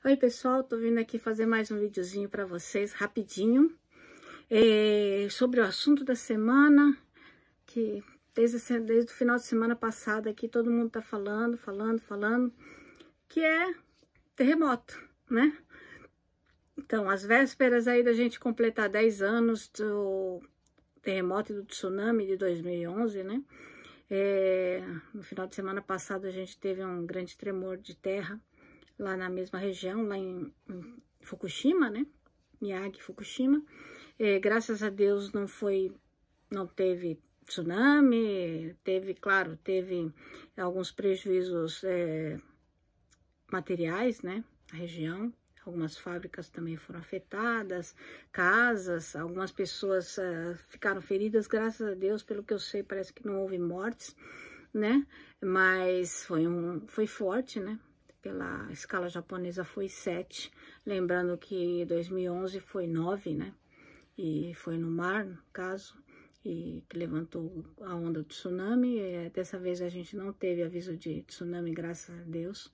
Oi pessoal, tô vindo aqui fazer mais um videozinho para vocês, rapidinho, sobre o assunto da semana, que desde o final de semana passada aqui todo mundo tá falando, que é terremoto, né? Então, às vésperas aí da gente completar 10 anos do terremoto e do tsunami de 2011, né? No final de semana passado a gente teve um grande tremor de terra, lá na mesma região, lá em Fukushima, né? Miyagi, Fukushima. Graças a Deus não teve tsunami, teve alguns prejuízos materiais, né? Na região. Algumas fábricas também foram afetadas, casas, algumas pessoas ficaram feridas, graças a Deus, pelo que eu sei, parece que não houve mortes, né? Mas foi forte, né? Pela escala japonesa foi 7, lembrando que 2011 foi 9, né? E foi no mar, no caso, e que levantou a onda do tsunami. Dessa vez a gente não teve aviso de tsunami, graças a Deus,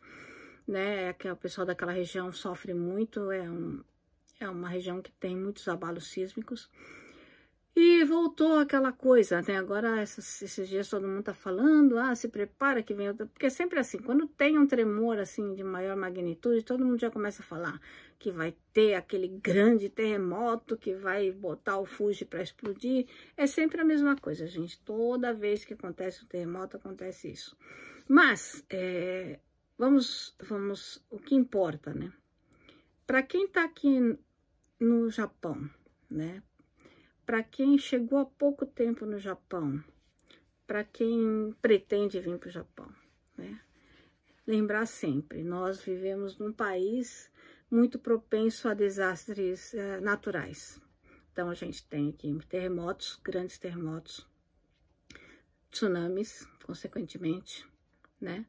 né? Que o pessoal daquela região sofre muito, é uma região que tem muitos abalos sísmicos. E voltou aquela coisa, né? Agora, esses dias todo mundo tá falando, se prepara que vem outra. Porque é sempre assim, quando tem um tremor, assim, de maior magnitude, todo mundo já começa a falar que vai ter aquele grande terremoto, que vai botar o Fuji para explodir. É sempre a mesma coisa, gente. Toda vez que acontece um terremoto, acontece isso. Mas, vamos, o que importa, né? Para quem tá aqui no Japão, né? Para quem chegou há pouco tempo no Japão, para quem pretende vir para o Japão, né? Lembrar sempre, nós vivemos num país muito propenso a desastres naturais. Então, a gente tem aqui terremotos, grandes terremotos, tsunamis, consequentemente, né?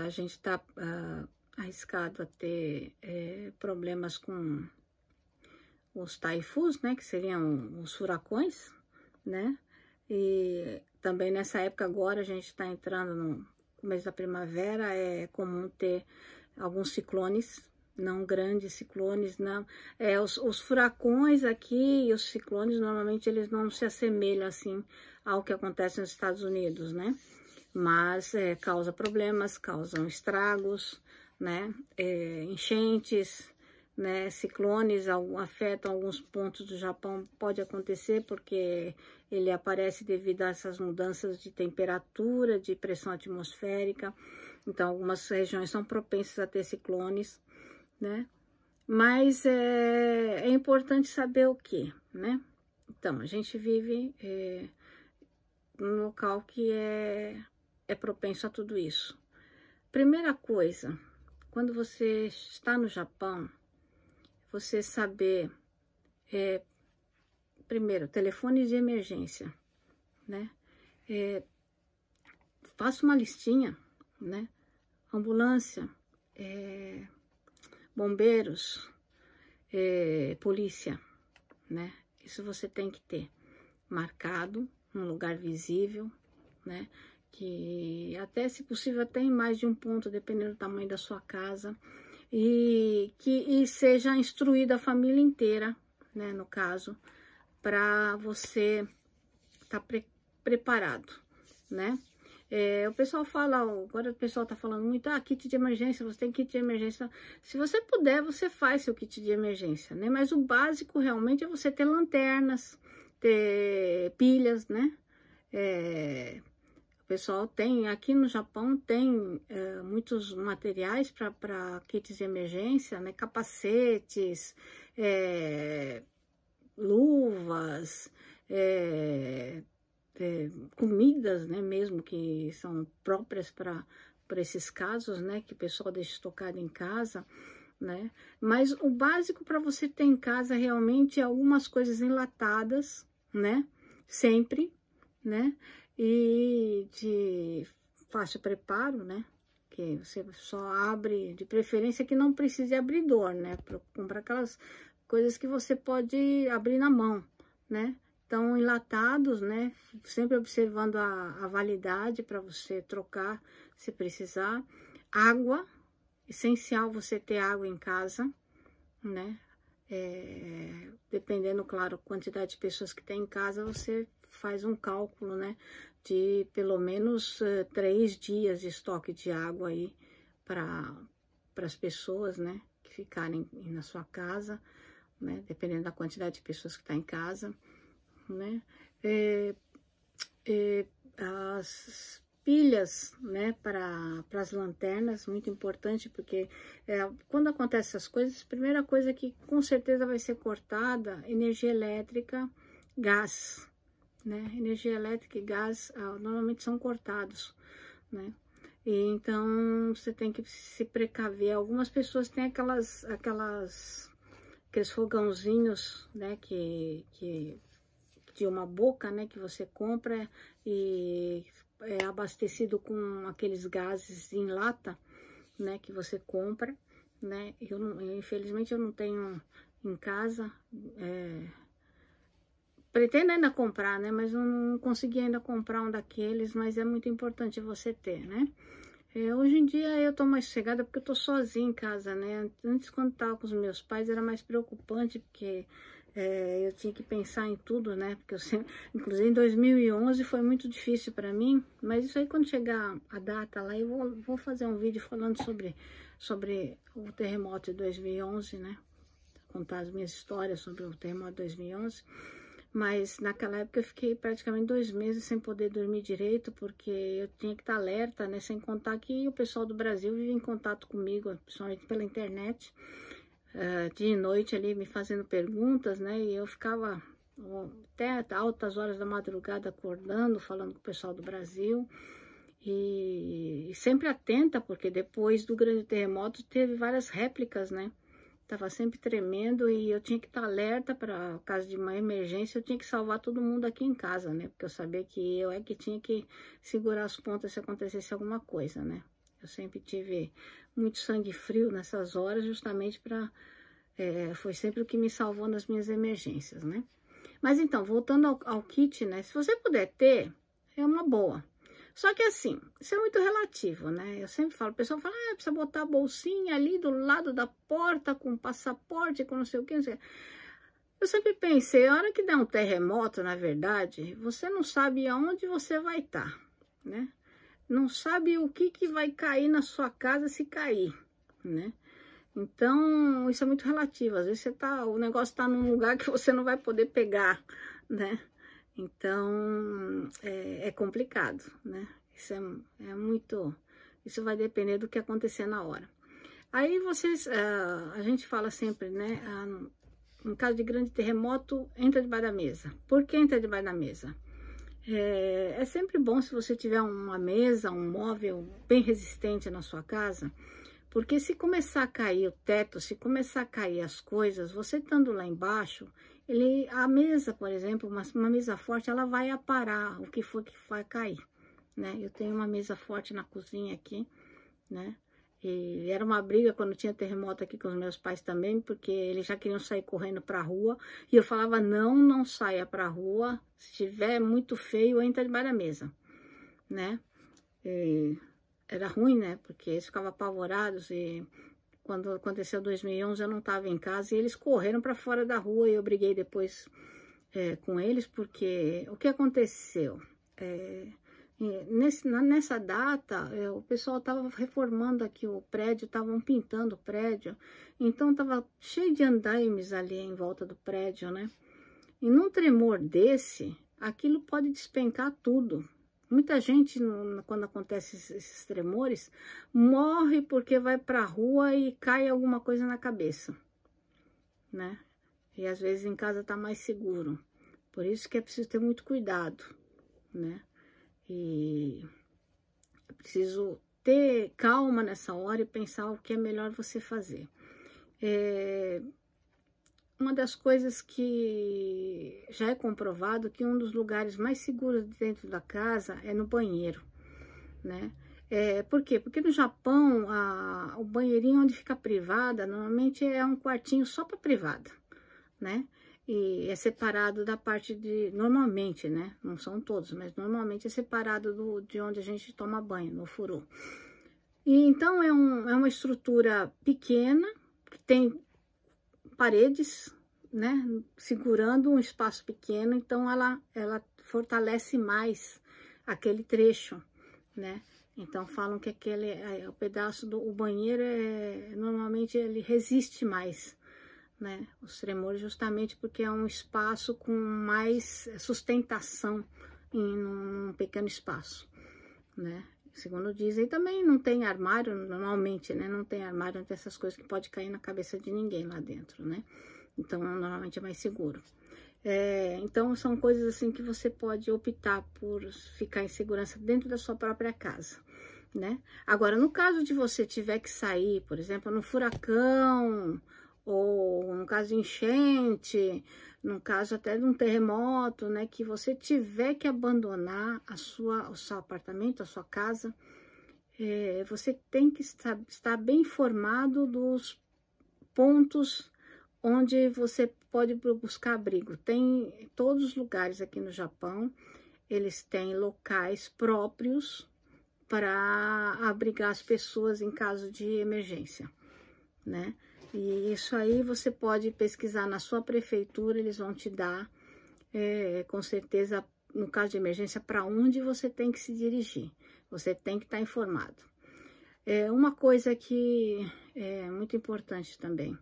A gente está arriscado a ter problemas com os taifuns, né, que seriam os furacões, né, e também nessa época agora a gente está entrando no começo da primavera, é comum ter alguns ciclones, não grandes ciclones, não, os furacões aqui e os ciclones normalmente eles não se assemelham assim ao que acontece nos Estados Unidos, né, mas causa problemas, causam estragos, né, enchentes, né, ciclones afetam alguns pontos do Japão, pode acontecer porque ele aparece devido a essas mudanças de temperatura, de pressão atmosférica, então algumas regiões são propensas a ter ciclones, né, mas é importante saber o que, né, então a gente vive num local que é propenso a tudo isso. Primeira coisa, quando você está no Japão, você saber, primeiro, telefone de emergência, né? Faça uma listinha, né? Ambulância, bombeiros, polícia, né? Isso você tem que ter marcado, num lugar visível, né? Que até, se possível, até em mais de um ponto, dependendo do tamanho da sua casa. E seja instruída a família inteira, né, no caso, para você estar preparado, né? O pessoal fala, agora o pessoal tá falando muito, kit de emergência, você tem kit de emergência. Se você puder, você faz seu kit de emergência, né? Mas o básico realmente é você ter lanternas, ter pilhas, né? O pessoal tem, aqui no Japão, tem muitos materiais para kits de emergência, né? Capacetes, luvas, comidas, né? Mesmo que são próprias para esses casos, né? Que o pessoal deixa estocado em casa, né? Mas o básico para você ter em casa realmente é algumas coisas enlatadas, né? Sempre, né? E de fácil preparo, né? Que você só abre, de preferência que não precise abridor, né? Para comprar aquelas coisas que você pode abrir na mão, né? Então, enlatados, né? Sempre observando a validade para você trocar se precisar. Água, essencial você ter água em casa, né? Dependendo, claro, a quantidade de pessoas que tem em casa, você faz um cálculo, né? De pelo menos 3 dias de estoque de água aí para as pessoas, né? Que ficarem na sua casa, né? Dependendo da quantidade de pessoas que está em casa, né? As pilhas, né, para as lanternas, muito importante, porque quando acontece essas coisas, a primeira coisa que com certeza vai ser cortada, energia elétrica, gás, né, energia elétrica e gás normalmente são cortados, né, e então você tem que se precaver. Algumas pessoas têm aqueles fogãozinhos, né, de uma boca, né, que você compra e é abastecido com aqueles gases em lata, né, que você compra, né. Infelizmente eu não tenho em casa, pretendo ainda comprar, né, mas eu não consegui ainda comprar um daqueles, mas é muito importante você ter, né. Hoje em dia eu tô mais sossegada porque eu tô sozinha em casa, né. Antes, quando tava com os meus pais, era mais preocupante, porque eu tinha que pensar em tudo, né, porque eu sempre, inclusive em 2011 foi muito difícil para mim, mas isso aí quando chegar a data lá, eu vou fazer um vídeo falando sobre o terremoto de 2011, né, contar as minhas histórias sobre o terremoto de 2011, mas naquela época eu fiquei praticamente 2 meses sem poder dormir direito, porque eu tinha que estar alerta, né, sem contar que o pessoal do Brasil vive em contato comigo, principalmente pela internet, dia e noite ali me fazendo perguntas, né, e eu ficava até altas horas da madrugada acordando, falando com o pessoal do Brasil, e sempre atenta, porque depois do grande terremoto teve várias réplicas, né, tava sempre tremendo e eu tinha que estar alerta para caso de uma emergência, eu tinha que salvar todo mundo aqui em casa, né, porque eu sabia que eu que tinha que segurar as pontas se acontecesse alguma coisa, né. Eu sempre tive muito sangue frio nessas horas, justamente para... foi sempre o que me salvou nas minhas emergências, né? Mas então, voltando ao kit, né? Se você puder ter, é uma boa. Só que assim, isso é muito relativo, né? Eu sempre falo, o pessoal fala, precisa botar a bolsinha ali do lado da porta, com passaporte, com não sei o que, não sei o que. Eu sempre pensei, a hora que der um terremoto, na verdade, você não sabe aonde você vai estar, né? Não sabe o que vai cair na sua casa se cair, né? Então, isso é muito relativo. Às vezes o negócio tá num lugar que você não vai poder pegar, né? Então, é complicado, né? Isso é muito... Isso vai depender do que acontecer na hora. Aí a gente fala sempre, né? Em caso de grande terremoto, entra debaixo da mesa. Por que entra debaixo da mesa? É sempre bom se você tiver uma mesa, um móvel bem resistente na sua casa, porque se começar a cair o teto, se começar a cair as coisas, você estando lá embaixo, a mesa, por exemplo, uma mesa forte, ela vai aparar o que for que vai cair, né? Eu tenho uma mesa forte na cozinha aqui, né? E era uma briga quando tinha terremoto aqui com os meus pais também, porque eles já queriam sair correndo para a rua. E eu falava, não saia para a rua. Se estiver muito feio, entra debaixo da mesa, né? E era ruim, né? Porque eles ficavam apavorados. E quando aconteceu 2011, eu não estava em casa. E eles correram para fora da rua. E eu briguei depois com eles, porque o que aconteceu? Nessa data, o pessoal estava reformando aqui o prédio, estavam pintando o prédio, então estava cheio de andaimes ali em volta do prédio, né? E num tremor desse, aquilo pode despencar tudo. Muita gente, quando acontece esses tremores, morre porque vai para a rua e cai alguma coisa na cabeça, né? E às vezes em casa está mais seguro. Por isso que é preciso ter muito cuidado, né? E é preciso ter calma nessa hora e pensar o que é melhor você fazer. Uma das coisas que já é comprovado que um dos lugares mais seguros dentro da casa é no banheiro, né? Por quê? Porque no Japão, o banheirinho onde fica a privada, normalmente é um quartinho só para privada, né? E é separado da parte normalmente, né? Não são todos, mas normalmente é separado de onde a gente toma banho, no furu. E então é uma estrutura pequena, que tem paredes, né, segurando um espaço pequeno, então ela fortalece mais aquele trecho, né? Então falam que o pedaço o banheiro normalmente ele resiste mais, né? Os tremores, justamente porque é um espaço com mais sustentação em um pequeno espaço, né? Segundo dizem, também não tem armário, normalmente, né? Não tem armário, não tem essas coisas que pode cair na cabeça de ninguém lá dentro, né? Então, normalmente é mais seguro. Então, são coisas assim que você pode optar por ficar em segurança dentro da sua própria casa, né? Agora, no caso de você tiver que sair, por exemplo, no furacão, ou no caso de enchente, no caso até de um terremoto, né, que você tiver que abandonar o seu apartamento, a sua casa, você tem que estar bem informado dos pontos onde você pode buscar abrigo. Tem todos os lugares aqui no Japão, eles têm locais próprios para abrigar as pessoas em caso de emergência, né? E isso aí você pode pesquisar na sua prefeitura, eles vão te dar, com certeza, no caso de emergência, para onde você tem que se dirigir. Você tem que estar informado. Uma coisa que é muito importante também,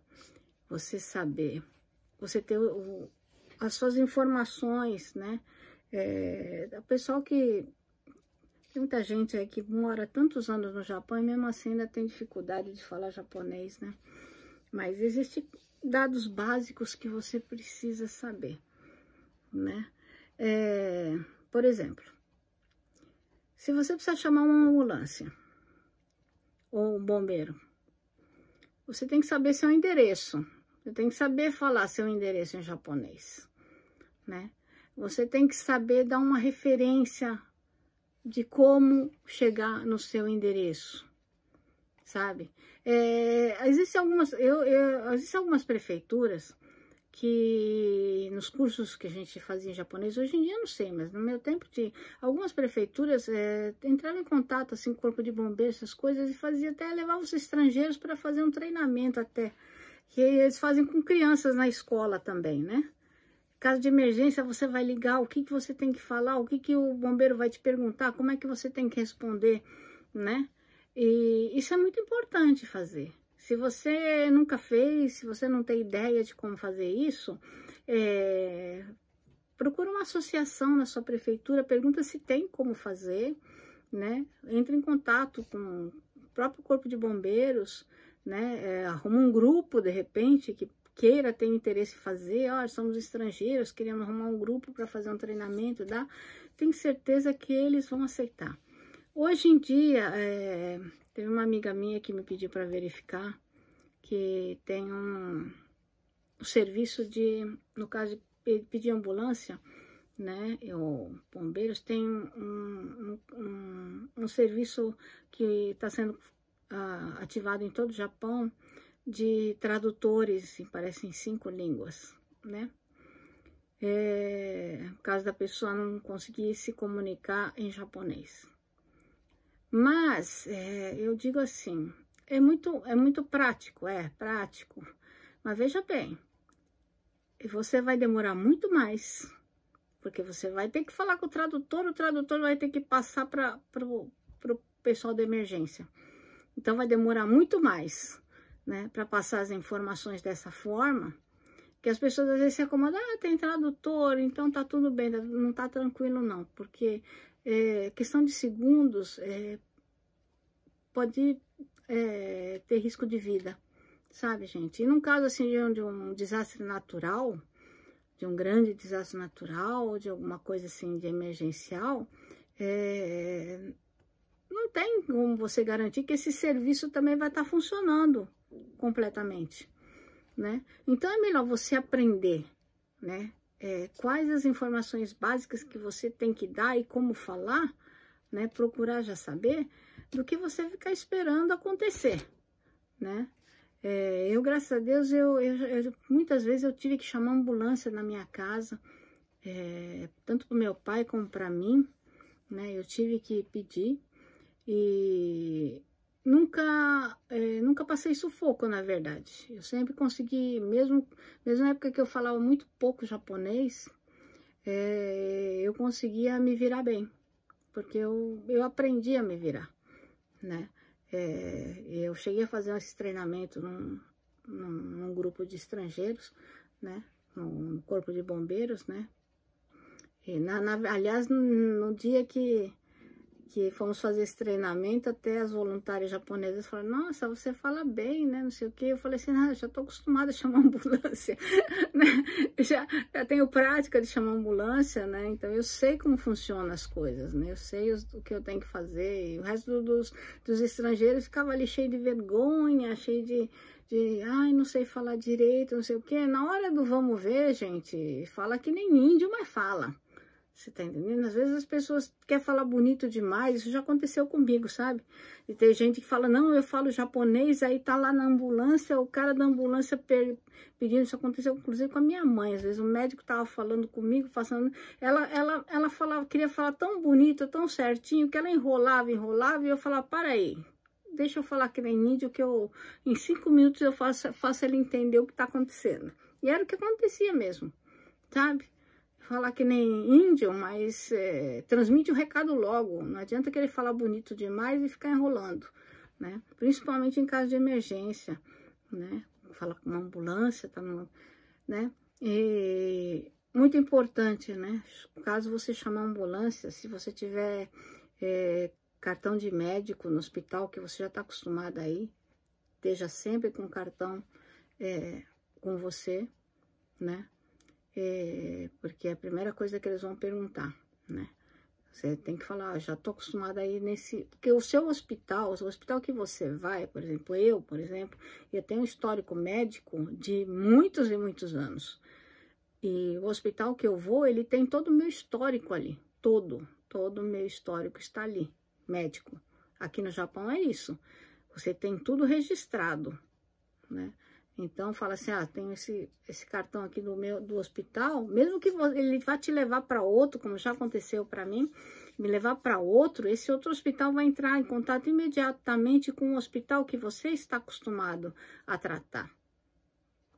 você saber, você ter as suas informações, né? O pessoal que... Tem muita gente aí que mora tantos anos no Japão e mesmo assim ainda tem dificuldade de falar japonês, né? Mas existem dados básicos que você precisa saber, né? Por exemplo, se você precisar chamar uma ambulância ou um bombeiro, você tem que saber seu endereço. Você tem que saber falar seu endereço em japonês, né? Você tem que saber dar uma referência de como chegar no seu endereço, sabe? Existem algumas prefeituras que nos cursos que a gente fazia em japonês, hoje em dia eu não sei, mas no meu tempo algumas prefeituras entraram em contato assim com o corpo de bombeiros, essas coisas, e levavam os estrangeiros para fazer um treinamento até, que eles fazem com crianças na escola também, né? Caso de emergência, você vai ligar, o que você tem que falar, o que o bombeiro vai te perguntar, como é que você tem que responder, né? E isso é muito importante fazer. Se você nunca fez, se você não tem ideia de como fazer isso, procura uma associação na sua prefeitura, pergunta se tem como fazer, né? Entre em contato com o próprio corpo de bombeiros, né? Arruma um grupo, de repente, que queira, tem interesse em fazer. Somos estrangeiros, queremos arrumar um grupo para fazer um treinamento, tenho certeza que eles vão aceitar. Hoje em dia, teve uma amiga minha que me pediu para verificar que tem um serviço no caso de pedir ambulância, né, ou bombeiros, tem um serviço que está sendo ativado em todo o Japão, de tradutores, parece em 5 línguas, né? Caso da pessoa não conseguir se comunicar em japonês. Mas, eu digo assim, é muito prático, prático. Mas veja bem, você vai demorar muito mais, porque você vai ter que falar com o tradutor vai ter que passar para o pessoal da emergência. Então, vai demorar muito mais, né, para passar as informações dessa forma, que as pessoas às vezes se acomodam, tem tradutor, então tá tudo bem, não tá tranquilo não, porque questão de segundos pode ter risco de vida, sabe, gente? E num caso assim de um desastre natural, de um grande desastre natural, de alguma coisa assim de emergencial, não tem como você garantir que esse serviço também vai estar funcionando completamente, né? Então é melhor você aprender, né? Quais as informações básicas que você tem que dar e como falar, né? Procurar já saber, do que você ficar esperando acontecer, né? Eu, graças a Deus, muitas vezes eu tive que chamar ambulância na minha casa, tanto para o meu pai como para mim, né? Eu tive que pedir, e nunca passei sufoco, na verdade. Eu sempre consegui, mesmo na época que eu falava muito pouco japonês, eu conseguia me virar bem, porque eu aprendi a me virar, né? Eu cheguei a fazer esse treinamento num grupo de estrangeiros, né? No corpo de bombeiros, né? E aliás, no dia que fomos fazer esse treinamento, até as voluntárias japonesas falaram, nossa, você fala bem, né, não sei o que. Eu falei assim, eu já tô acostumada a chamar ambulância, né, já tenho prática de chamar ambulância, né, então eu sei como funcionam as coisas, né, eu sei o que eu tenho que fazer. E o resto dos estrangeiros ficava ali cheio de vergonha, cheio de ai, não sei falar direito, não sei o que. Na hora do vamos ver, gente, fala que nem índio, mas fala. Você tá entendendo? Às vezes as pessoas querem falar bonito demais, isso já aconteceu comigo, sabe? E tem gente que fala, não, eu falo japonês, aí tá lá na ambulância, o cara da ambulância pedindo, isso aconteceu inclusive com a minha mãe, às vezes o médico tava falando comigo, ela falava, queria falar tão bonito, tão certinho, que ela enrolava, e eu falava, para aí, deixa eu falar que nem índio, que em 5 minutos eu faço ele entender o que tá acontecendo. E era o que acontecia mesmo, sabe? Falar que nem índio, mas transmite o recado logo. Não adianta querer falar bonito demais e ficar enrolando, né? Principalmente em caso de emergência, né? Falar com uma ambulância, tá no, né? E muito importante, né? Caso você chamar ambulância, se você tiver cartão de médico no hospital, que você já está acostumado aí, esteja sempre com o cartão com você, né? Porque é a primeira coisa que eles vão perguntar, né? Você tem que falar, já tô acostumada aí nesse... Porque o seu hospital, o hospital que você vai, por exemplo, eu tenho um histórico médico de muitos e muitos anos. E o hospital que eu vou, ele tem todo o meu histórico ali. Todo o meu histórico está ali, médico. Aqui no Japão é isso. Você tem tudo registrado, né? Então, fala assim, tem esse cartão aqui do hospital, mesmo que ele vá te levar para outro, como já aconteceu para mim, me levar para outro, esse outro hospital vai entrar em contato imediatamente com o hospital que você está acostumado a tratar,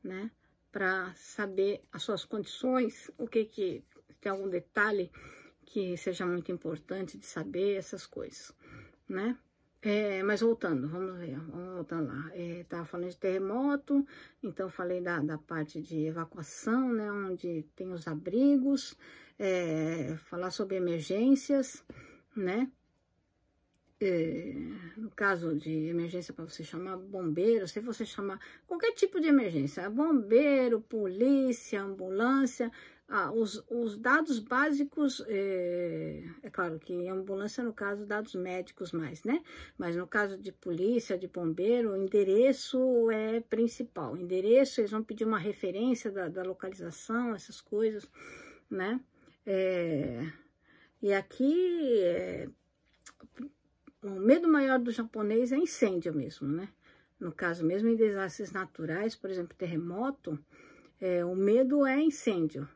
né? Para saber as suas condições, o que tem algum detalhe que seja muito importante de saber, essas coisas, né? Mas voltando, vamos voltando lá. Tava falando de terremoto, então falei da parte de evacuação, né? Onde tem os abrigos, falar sobre emergências, né? No caso de emergência, para você chamar bombeiro, se você chamar qualquer tipo de emergência, bombeiro, polícia, ambulância, os dados básicos, claro que ambulância, no caso, dados médicos mais, né? Mas no caso de polícia, de bombeiro, o endereço é principal. Endereço, eles vão pedir uma referência da localização, essas coisas, né? E aqui, o medo maior do japonês é incêndio mesmo, né? No caso, mesmo em desastres naturais, por exemplo, terremoto, o medo é incêndio.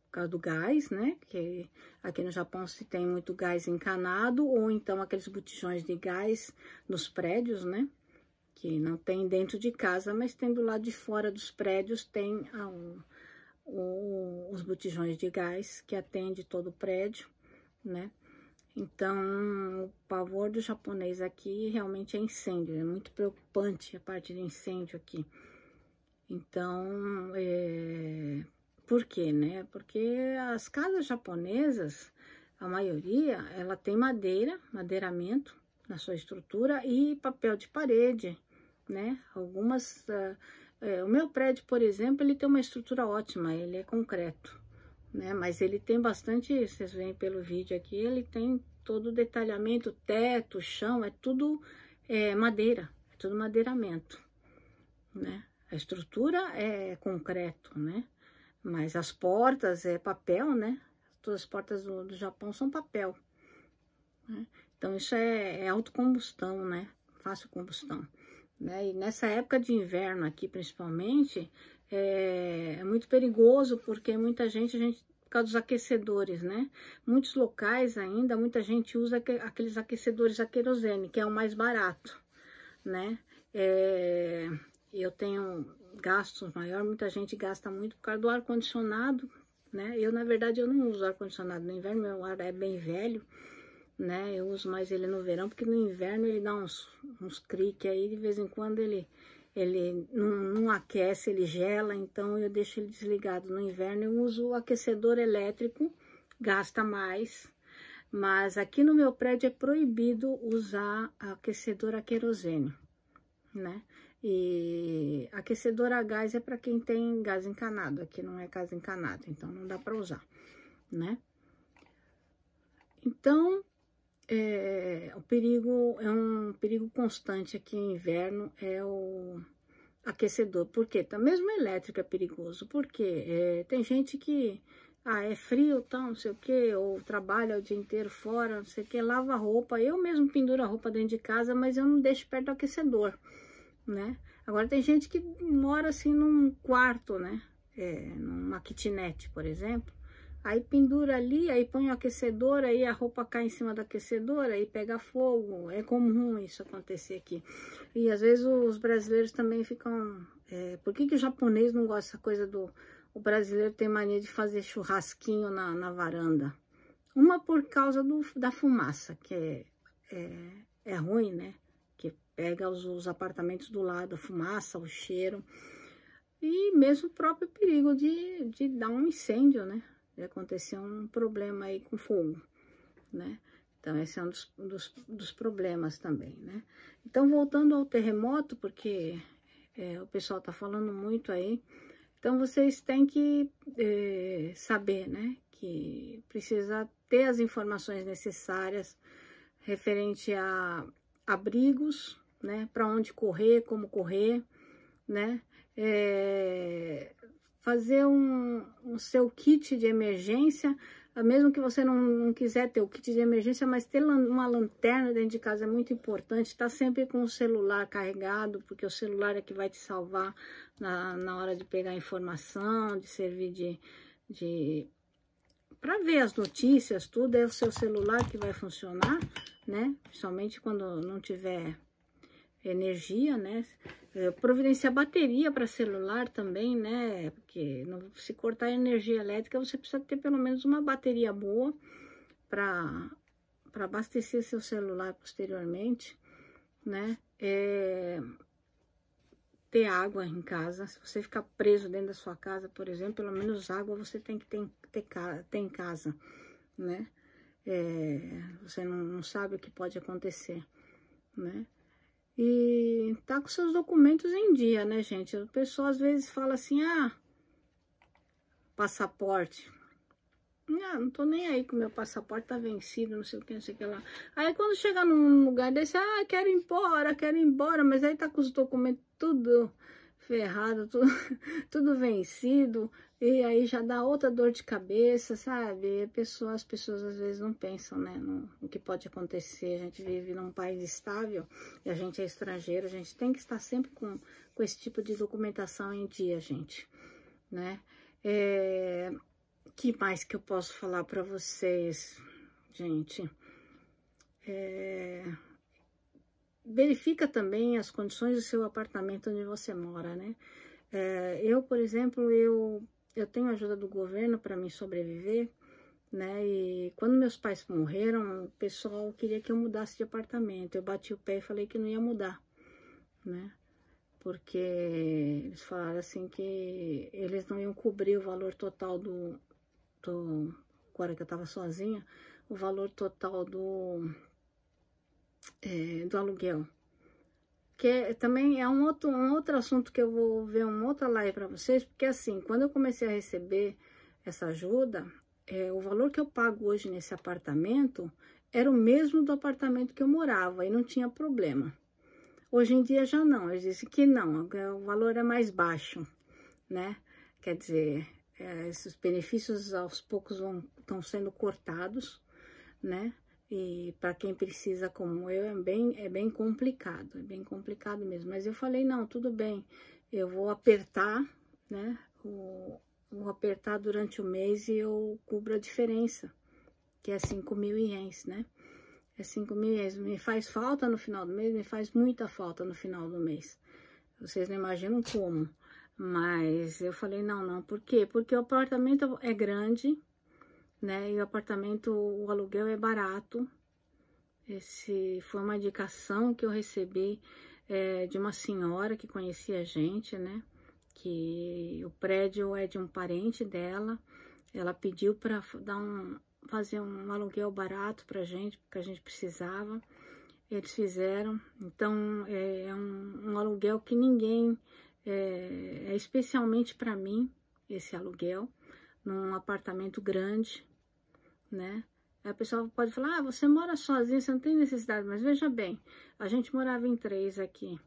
Por causa do gás, né? Que aqui no Japão se tem muito gás encanado, ou então aqueles botijões de gás nos prédios, né? Que não tem dentro de casa, mas tem do lado de fora dos prédios, tem os botijões de gás que atende todo o prédio, né? Então, o pavor do japonês aqui realmente é incêndio, é muito preocupante a parte de incêndio aqui. Então, por quê, né? Porque as casas japonesas, a maioria, ela tem madeiramento na sua estrutura e papel de parede, né? Algumas, o meu prédio, por exemplo, ele tem uma estrutura ótima, ele é concreto, né? Mas ele tem bastante, vocês veem pelo vídeo aqui, ele tem todo o detalhamento, teto, chão, é tudo madeira, é tudo madeiramento, né? A estrutura é concreto, né? Mas as portas é papel, né? Todas as portas do Japão são papel, né? Então isso é autocombustão, né? Fácil combustão, né? E nessa época de inverno aqui, principalmente, é muito perigoso, porque muita gente, por causa dos aquecedores, né? Muitos locais ainda, muita gente usa aqueles aquecedores a querosene, que é o mais barato, né? Eu tenho gastos maiores, muita gente gasta muito por causa do ar-condicionado, né? Na verdade, eu não uso ar-condicionado no inverno, meu ar é bem velho, né? Eu uso mais ele no verão, porque no inverno ele dá uns criques aí, de vez em quando ele não aquece, ele gela, então eu deixo ele desligado. No inverno eu uso o aquecedor elétrico, gasta mais, mas aqui no meu prédio é proibido usar aquecedor a querosene, né? E aquecedor a gás é para quem tem gás encanado, aqui não é gás encanado, então não dá para usar, né? Então, o perigo é um perigo constante aqui no inverno, é o aquecedor. Por quê? Tá, mesmo elétrico é perigoso, porque tem gente que é frio, tal, não sei o que, ou trabalha o dia inteiro fora, não sei o que, lava a roupa. Eu mesmo penduro a roupa dentro de casa, mas eu não deixo perto do aquecedor, né? Agora tem gente que mora assim num quarto, né? Numa kitnet, por exemplo. Aí pendura ali, aí põe o aquecedor, aí a roupa cai em cima do aquecedor, aí pega fogo. É comum isso acontecer aqui. E às vezes os brasileiros também ficam... por que o japonês não gosta dessa coisa do... O brasileiro tem mania de fazer churrasquinho na varanda. Uma por causa da fumaça, que é ruim, né? Que pega os apartamentos do lado, a fumaça, o cheiro. E mesmo o próprio perigo de dar um incêndio, né? De acontecer um problema aí com fogo, né? Então, esse é um dos problemas também, né? Então, voltando ao terremoto, porque o pessoal tá falando muito aí, então vocês têm que saber, né? Que precisa ter as informações necessárias referente a abrigos, né? Para onde correr, como correr, né? Fazer um seu kit de emergência, mesmo que você não quiser ter o kit de emergência, mas ter uma lanterna dentro de casa é muito importante. Estar sempre com o celular carregado, porque o celular é que vai te salvar na hora de pegar informação, de servir para ver as notícias, tudo é o seu celular que vai funcionar, né? Principalmente quando não tiver energia, né? Providenciar bateria para celular também, né? Porque se cortar a energia elétrica, você precisa ter pelo menos uma bateria boa para abastecer seu celular posteriormente, né? Ter água em casa. Se você ficar preso dentro da sua casa, por exemplo, pelo menos água você tem que ter em casa, né? Você não sabe o que pode acontecer, né? E tá com seus documentos em dia, né, gente? A pessoa às vezes fala assim, passaporte. Não tô nem aí que o meu passaporte tá vencido, não sei o que, não sei o que lá. Aí quando chega num lugar desse, quero ir embora, mas aí tá com os documentos tudo ferrado, tudo vencido, e aí já dá outra dor de cabeça, sabe? As pessoas às vezes não pensam, né, no que pode acontecer. A gente vive num país estável e a gente é estrangeiro, a gente tem que estar sempre com esse tipo de documentação em dia, gente, né? Que mais que eu posso falar para vocês, gente? Verifica também as condições do seu apartamento onde você mora, né? Eu, por exemplo, eu tenho ajuda do governo para me sobreviver, né? E quando meus pais morreram, o pessoal queria que eu mudasse de apartamento. Eu bati o pé e falei que não ia mudar, né? Porque eles falaram assim que eles não iam cobrir o valor total agora que eu tava sozinha, o valor total do aluguel. Que também é um outro assunto que eu vou ver uma outra live para vocês, porque assim, quando eu comecei a receber essa ajuda, o valor que eu pago hoje nesse apartamento era o mesmo do apartamento que eu morava e não tinha problema. Hoje em dia já não, eles dizem que não, o valor é mais baixo, né? Quer dizer, esses benefícios aos poucos estão sendo cortados, né? E para quem precisa como eu, é bem complicado mesmo. Mas eu falei, não, tudo bem, eu vou apertar, né? Vou apertar durante o mês e eu cubro a diferença, que é 5.000 ienes, né? é 5 mil, me faz falta no final do mês, me faz muita falta no final do mês. Vocês não imaginam como. Mas eu falei, não, por quê? Porque o apartamento é grande, né? E o apartamento, o aluguel é barato. Esse foi uma indicação que eu recebi de uma senhora que conhecia a gente, né? Que o prédio é de um parente dela. Ela pediu para fazer um aluguel barato pra gente, porque a gente precisava. Eles fizeram. Então, é um aluguel que ninguém... É especialmente para mim, esse aluguel, num apartamento grande, né? Aí a pessoa pode falar, você mora sozinha, você não tem necessidade, mas veja bem, a gente morava em 3 aqui,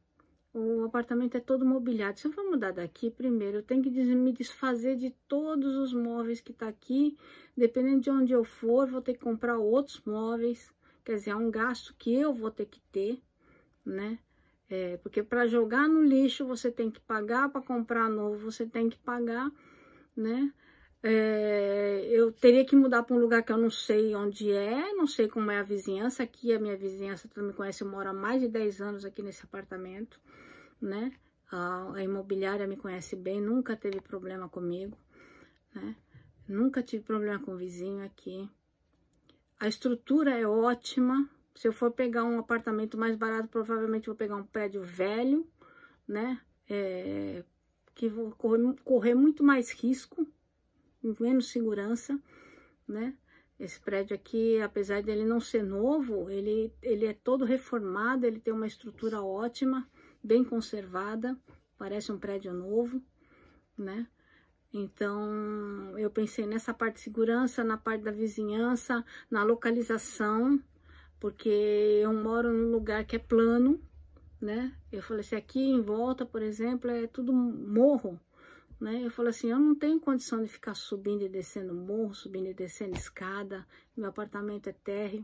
o apartamento é todo mobiliado. Se eu for mudar daqui, primeiro eu tenho que me desfazer de todos os móveis que tá aqui, dependendo de onde eu for, vou ter que comprar outros móveis, quer dizer, é um gasto que eu vou ter que ter, né? Porque para jogar no lixo você tem que pagar, para comprar novo você tem que pagar, né? Eu teria que mudar para um lugar que eu não sei onde não sei como é a vizinhança. Aqui a minha vizinhança, tu me conhece, eu moro há mais de 10 anos aqui nesse apartamento, né? A imobiliária me conhece bem, nunca teve problema comigo, né? Nunca tive problema com o vizinho aqui. A estrutura é ótima. Se eu for pegar um apartamento mais barato, provavelmente vou pegar um prédio velho, né? Que vou correr muito mais risco, menos segurança, né? Esse prédio aqui, apesar dele não ser novo, ele é todo reformado, ele tem uma estrutura ótima, bem conservada, parece um prédio novo, né? Então, eu pensei nessa parte de segurança, na parte da vizinhança, na localização, porque eu moro num lugar que é plano, né? Eu falei assim, aqui em volta, por exemplo, é tudo morro, né? Eu falei assim, eu não tenho condição de ficar subindo e descendo morro, subindo e descendo escada, meu apartamento é térreo,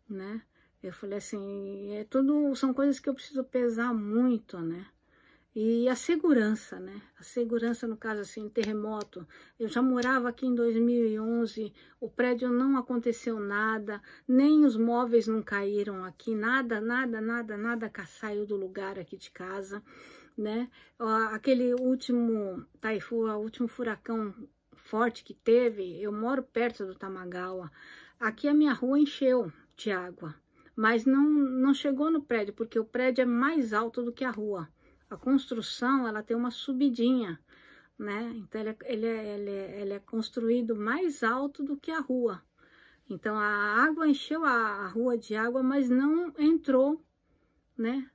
né? Eu falei assim, são coisas que eu preciso pesar muito, né? E a segurança, né? A segurança, no caso assim, terremoto. Eu já morava aqui em 2011, o prédio não aconteceu nada, nem os móveis não caíram aqui, nada saiu do lugar aqui de casa, né? Aquele último o último furacão forte que teve, eu moro perto do Tamagawa, aqui a minha rua encheu de água, mas não chegou no prédio, porque o prédio é mais alto do que a rua. A construção, ela tem uma subidinha, né? Então, ele é construído mais alto do que a rua. Então, a água encheu a rua de água, mas não entrou, né?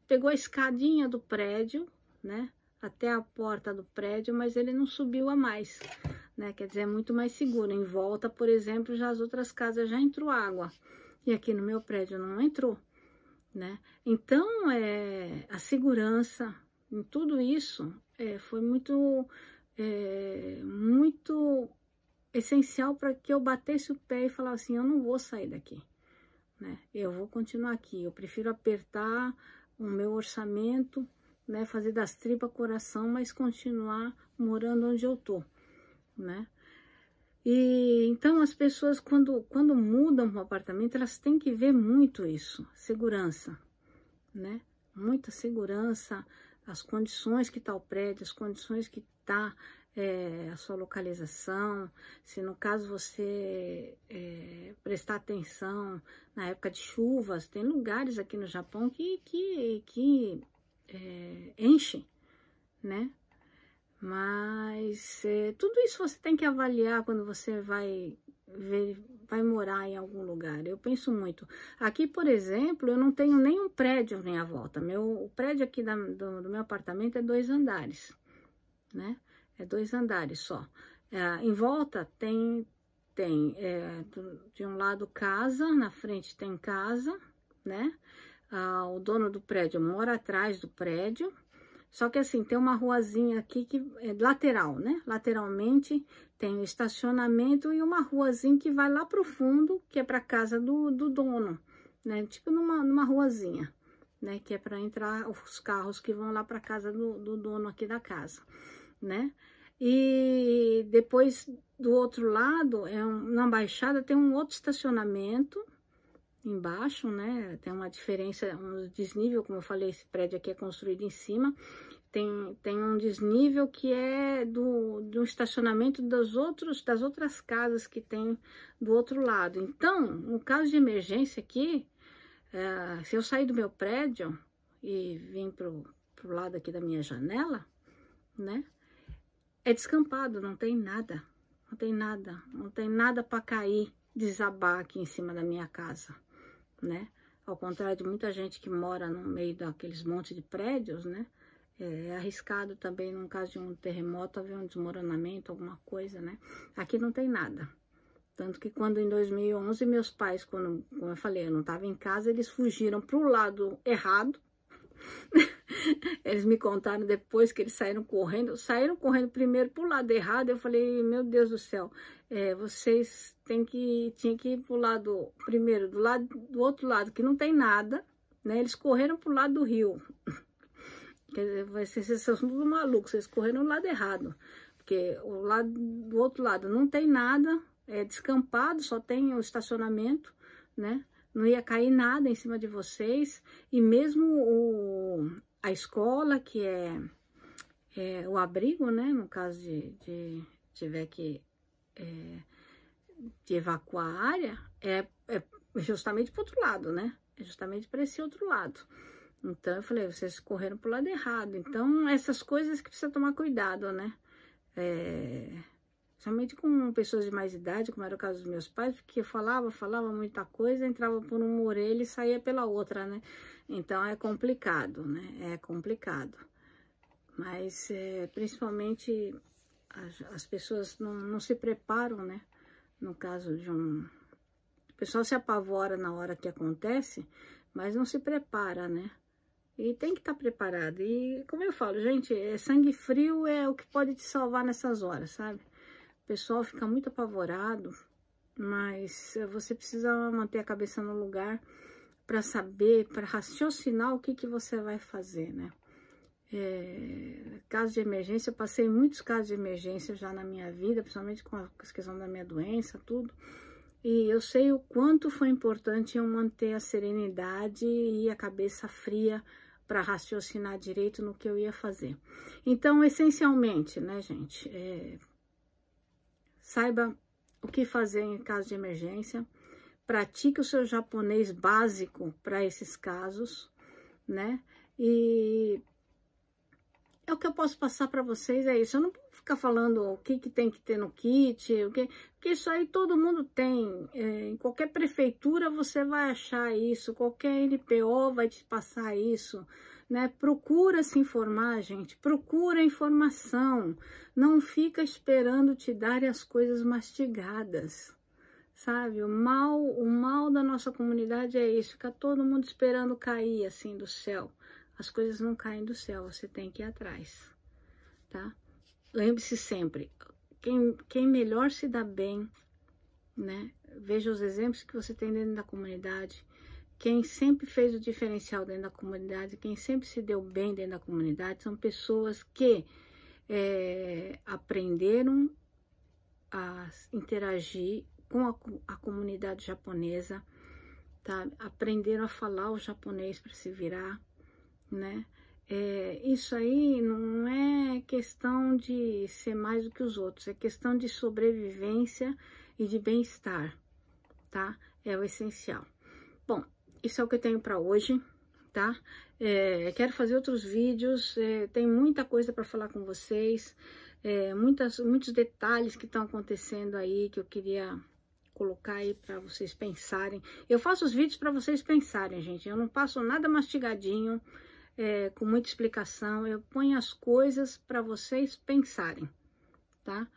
Pegou a escadinha do prédio, né? Até a porta do prédio, mas ele não subiu a mais, né? Quer dizer, é muito mais seguro. Em volta, por exemplo, já as outras casas já entrou água. E aqui no meu prédio não entrou, né? Então, a segurança em tudo isso foi muito essencial para que eu batesse o pé e falasse assim, eu não vou sair daqui, né? Eu vou continuar aqui, eu prefiro apertar o meu orçamento, né? Fazer das tripas coração, mas continuar morando onde eu tô, né? E então as pessoas quando mudam para um apartamento, elas têm que ver muito isso, segurança, né? Muita segurança, as condições que está o prédio, as condições que está a sua localização, se no caso você prestar atenção na época de chuvas, tem lugares aqui no Japão que enche, né? Mas tudo isso você tem que avaliar quando você vai morar em algum lugar. Eu penso muito. Aqui, por exemplo, eu não tenho nenhum prédio à minha volta. O prédio aqui do meu apartamento é 2 andares, né? É 2 andares só. Em volta tem de um lado casa, na frente tem casa, né? O dono do prédio mora atrás do prédio. Só que assim, tem uma ruazinha aqui que é lateral, né? Lateralmente tem o estacionamento e uma ruazinha que vai lá pro fundo, que é pra casa do dono, né? Tipo numa ruazinha, né? Que é pra entrar os carros que vão lá pra casa do dono aqui da casa, né? E depois do outro lado, na Baixada tem um outro estacionamento embaixo, né? Tem uma diferença, um desnível, como eu falei, esse prédio aqui é construído em cima. Tem um desnível que é do estacionamento das outras casas que tem do outro lado. Então, no caso de emergência aqui, se eu sair do meu prédio e vim pro lado aqui da minha janela, né? É descampado, não tem nada. Não tem nada. Não tem nada para cair, desabar aqui em cima da minha casa, né? Ao contrário de muita gente que mora no meio daqueles montes de prédios, né? É arriscado também, no caso de um terremoto, haver um desmoronamento, alguma coisa, né? Aqui não tem nada. Tanto que quando em 2011, meus pais, como eu falei, eu não estava em casa, eles fugiram para o lado errado. Eles me contaram depois que eles saíram correndo primeiro para o lado errado. Eu falei, meu Deus do céu, vocês tinham que ir para o lado, primeiro, do outro lado, que não tem nada, né? Eles correram para o lado do rio. Quer dizer, vocês são tudo malucos, vocês correram no lado errado, porque do outro lado não tem nada, é descampado, só tem o estacionamento, né? Não ia cair nada em cima de vocês, e mesmo a escola, que é o abrigo, né? No caso de tiver que de evacuar a área, é justamente para o outro lado, né? É justamente para esse outro lado. Então, eu falei, vocês correram pro lado errado. Então, essas coisas que precisa tomar cuidado, né? Somente com pessoas de mais idade, como era o caso dos meus pais, porque falava muita coisa, entrava por uma orelha e saía pela outra, né? Então, é complicado, né? É complicado. Mas, principalmente, as pessoas não se preparam, né? No caso de o pessoal se apavora na hora que acontece, mas não se prepara, né? E tem que estar preparado. E como eu falo, gente, sangue frio é o que pode te salvar nessas horas, sabe? O pessoal fica muito apavorado, mas você precisa manter a cabeça no lugar para saber, para raciocinar o que você vai fazer, né? Caso de emergência, eu passei muitos casos de emergência já na minha vida, principalmente com a questão da minha doença, tudo. E eu sei o quanto foi importante eu manter a serenidade e a cabeça fria para raciocinar direito no que eu ia fazer. Então, essencialmente, né, gente, saiba o que fazer em caso de emergência, pratique o seu japonês básico para esses casos, né, e é o que eu posso passar para vocês, é isso. Eu não vou ficar falando o que tem que ter no kit, porque isso aí todo mundo tem. Em qualquer prefeitura você vai achar isso, qualquer NPO vai te passar isso, né? Procura se informar, gente, procura informação. Não fica esperando te darem as coisas mastigadas, sabe? O mal da nossa comunidade é isso, fica todo mundo esperando cair assim do céu. As coisas não caem do céu, você tem que ir atrás, tá? Lembre-se sempre, quem melhor se dá bem, né? Veja os exemplos que você tem dentro da comunidade. Quem sempre fez o diferencial dentro da comunidade, quem sempre se deu bem dentro da comunidade, são pessoas que aprenderam a interagir com a comunidade japonesa, tá? Aprenderam a falar o japonês para se virar, né? Isso aí não é questão de ser mais do que os outros, é questão de sobrevivência e de bem-estar, tá? É o essencial. Bom, isso é o que eu tenho para hoje, tá? Quero fazer outros vídeos, tem muita coisa para falar com vocês, muitos detalhes que estão acontecendo aí que eu queria colocar aí para vocês pensarem. Eu faço os vídeos para vocês pensarem, gente, eu não passo nada mastigadinho, com muita explicação, eu ponho as coisas para vocês pensarem, tá?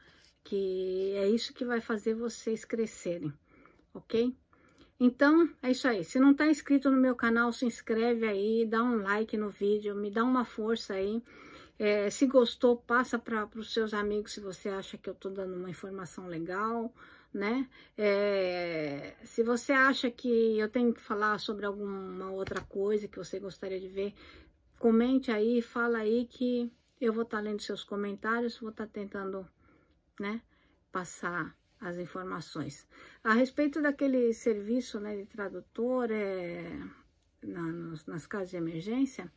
Que é isso que vai fazer vocês crescerem, ok? Então, é isso aí. Se não tá inscrito no meu canal, se inscreve aí, dá um like no vídeo, me dá uma força aí. Se gostou, passa para os seus amigos se você acha que eu tô dando uma informação legal, né? Se você acha que eu tenho que falar sobre alguma outra coisa que você gostaria de ver, comente aí, fala aí que Eu vou estar lendo seus comentários, vou estar tentando, né, passar as informações. A respeito daquele serviço, né, de tradutor, nas casas de emergência,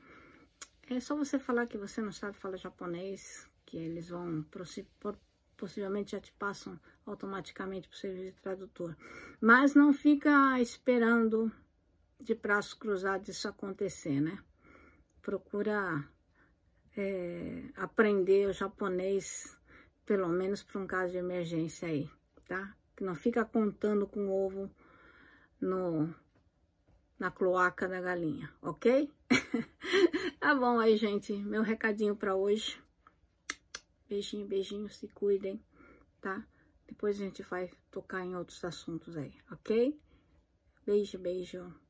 é só você falar que você não sabe falar japonês, que eles vão, possivelmente já te passam automaticamente para o serviço de tradutor. Mas não fica esperando de braços cruzados isso acontecer, né? Procura aprender o japonês, pelo menos para um caso de emergência aí, tá? Que não fica contando com ovo na cloaca da galinha, ok? Tá bom aí, gente, meu recadinho para hoje. Beijinho, beijinho, se cuidem, tá? Depois a gente vai tocar em outros assuntos aí, ok? Beijo, beijo.